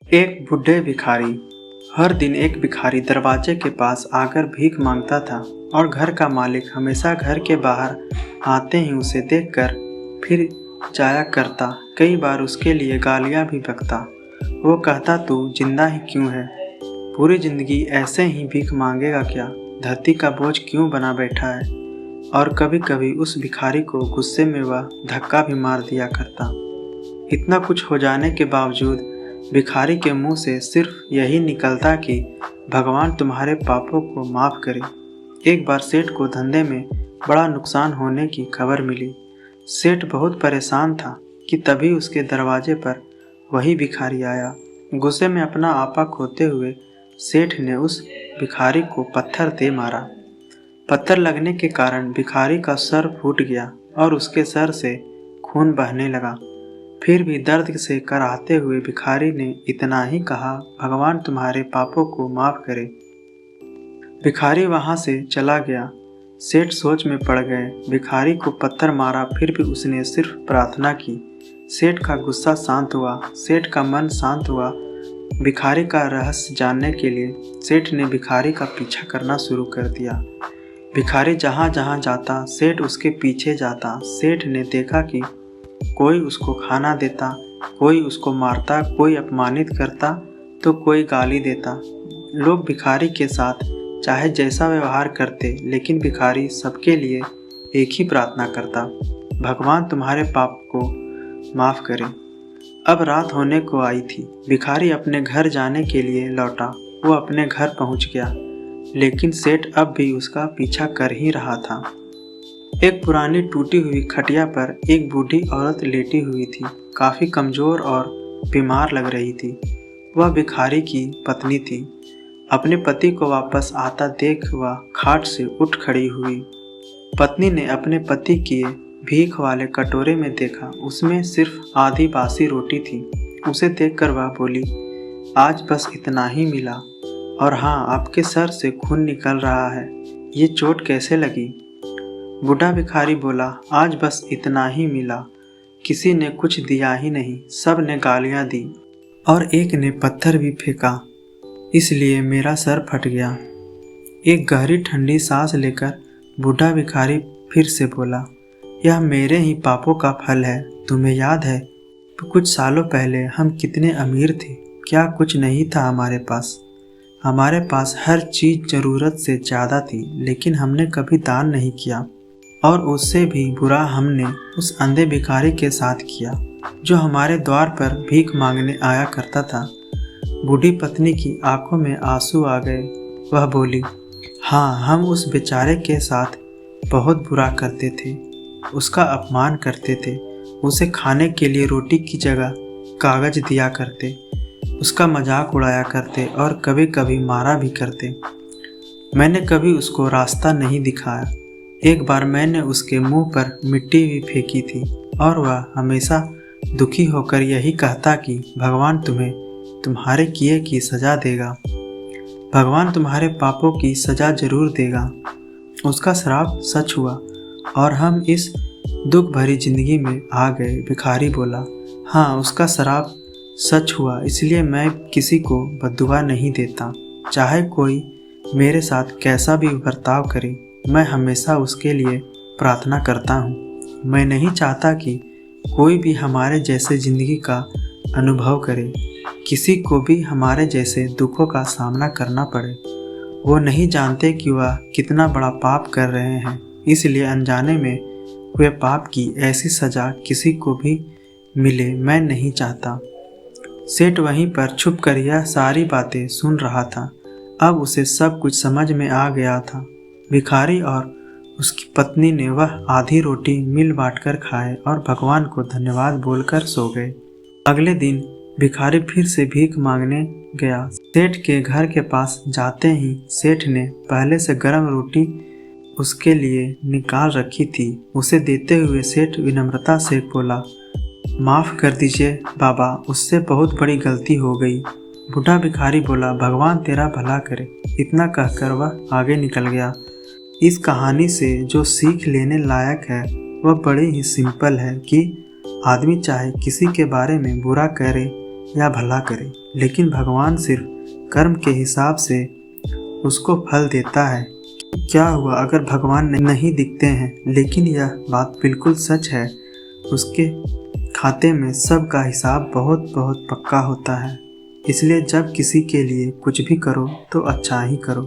एक बूढ़े भिखारी। हर दिन एक भिखारी दरवाजे के पास आकर भीख मांगता था और घर का मालिक हमेशा घर के बाहर आते ही उसे देखकर फिर जाया करता। कई बार उसके लिए गालियां भी बकता। वो कहता, तू जिंदा ही क्यों है? पूरी जिंदगी ऐसे ही भीख मांगेगा क्या? धरती का बोझ क्यों बना बैठा है? और कभी कभी उस भिखारी को गुस्से में वह धक्का भी मार दिया करता। इतना कुछ हो जाने के बावजूद भिखारी के मुंह से सिर्फ यही निकलता कि भगवान तुम्हारे पापों को माफ़ करे। एक बार सेठ को धंधे में बड़ा नुकसान होने की खबर मिली। सेठ बहुत परेशान था कि तभी उसके दरवाजे पर वही भिखारी आया। गुस्से में अपना आपा खोते हुए सेठ ने उस भिखारी को पत्थर दे मारा। पत्थर लगने के कारण भिखारी का सर फूट गया और उसके सर से खून बहने लगा। फिर भी दर्द से कराहते हुए भिखारी ने इतना ही कहा, भगवान तुम्हारे पापों को माफ़ करे। भिखारी वहां से चला गया। सेठ सोच में पड़ गए। भिखारी को पत्थर मारा, फिर भी उसने सिर्फ प्रार्थना की। सेठ का गुस्सा शांत हुआ, सेठ का मन शांत हुआ। भिखारी का रहस्य जानने के लिए सेठ ने भिखारी का पीछा करना शुरू कर दिया। भिखारी जहाँ जहाँ जाता सेठ उसके पीछे जाता। सेठ ने देखा कि कोई उसको खाना देता, कोई उसको मारता, कोई अपमानित करता तो कोई गाली देता। लोग भिखारी के साथ चाहे जैसा व्यवहार करते, लेकिन भिखारी सबके लिए एक ही प्रार्थना करता, भगवान तुम्हारे पाप को माफ़ करे। अब रात होने को आई थी। भिखारी अपने घर जाने के लिए लौटा। वो अपने घर पहुंच गया, लेकिन सेठ अब भी उसका पीछा कर ही रहा था। एक पुरानी टूटी हुई खटिया पर एक बूढ़ी औरत लेटी हुई थी। काफ़ी कमज़ोर और बीमार लग रही थी। वह भिखारी की पत्नी थी। अपने पति को वापस आता देख वह खाट से उठ खड़ी हुई। पत्नी ने अपने पति के भीख वाले कटोरे में देखा, उसमें सिर्फ आधी बासी रोटी थी। उसे देखकर वह बोली, आज बस इतना ही मिला, और हाँ, आपके सर से खून निकल रहा है। ये चोट कैसे लगी? बूढ़ा भिखारी बोला, आज बस इतना ही मिला। किसी ने कुछ दिया ही नहीं, सब ने गालियां दी और एक ने पत्थर भी फेंका, इसलिए मेरा सर फट गया। एक गहरी ठंडी सांस लेकर बूढ़ा भिखारी फिर से बोला, यह मेरे ही पापों का फल है। तुम्हें याद है कुछ सालों पहले हम कितने अमीर थे? क्या कुछ नहीं था हमारे पास? हमारे पास हर चीज़ ज़रूरत से ज़्यादा थी, लेकिन हमने कभी दान नहीं किया। और उससे भी बुरा हमने उस अंधे भिखारी के साथ किया जो हमारे द्वार पर भीख मांगने आया करता था। बूढ़ी पत्नी की आंखों में आंसू आ गए। वह बोली, हाँ, हम उस बेचारे के साथ बहुत बुरा करते थे, उसका अपमान करते थे, उसे खाने के लिए रोटी की जगह कागज दिया करते, उसका मजाक उड़ाया करते और कभी कभी मारा भी करते। मैंने कभी उसको रास्ता नहीं दिखाया। एक बार मैंने उसके मुंह पर मिट्टी भी फेंकी थी और वह हमेशा दुखी होकर यही कहता कि भगवान तुम्हें तुम्हारे किए की सज़ा देगा, भगवान तुम्हारे पापों की सज़ा ज़रूर देगा। उसका श्राप सच हुआ और हम इस दुख भरी ज़िंदगी में आ गए। भिखारी बोला, हाँ, उसका श्राप सच हुआ, इसलिए मैं किसी को बद्दुआ नहीं देता। चाहे कोई मेरे साथ कैसा भी बर्ताव करे, मैं हमेशा उसके लिए प्रार्थना करता हूँ। मैं नहीं चाहता कि कोई भी हमारे जैसे ज़िंदगी का अनुभव करे, किसी को भी हमारे जैसे दुखों का सामना करना पड़े। वो नहीं जानते कि वह कितना बड़ा पाप कर रहे हैं, इसलिए अनजाने में हुए पाप की ऐसी सज़ा किसी को भी मिले मैं नहीं चाहता। सेठ वहीं पर छुप कर यह सारी बातें सुन रहा था। अब उसे सब कुछ समझ में आ गया था। भिखारी और उसकी पत्नी ने वह आधी रोटी मिल बांटकर खाए और भगवान को धन्यवाद बोलकर सो गए। अगले दिन भिखारी फिर से भीख मांगने गया। सेठ के घर के पास जाते ही सेठ ने पहले से गर्म रोटी उसके लिए निकाल रखी थी। उसे देते हुए सेठ विनम्रता से बोला, माफ़ कर दीजिए बाबा, उससे बहुत बड़ी गलती हो गई। बूढ़ा भिखारी बोला, भगवान तेरा भला करे। इतना कहकर वह आगे निकल गया। इस कहानी से जो सीख लेने लायक है वह बड़ी ही सिंपल है कि आदमी चाहे किसी के बारे में बुरा करे या भला करे, लेकिन भगवान सिर्फ कर्म के हिसाब से उसको फल देता है। क्या हुआ अगर भगवान नहीं दिखते हैं, लेकिन यह बात बिल्कुल सच है, उसके खाते में सब का हिसाब बहुत बहुत पक्का होता है। इसलिए जब किसी के लिए कुछ भी करो तो अच्छा ही करो।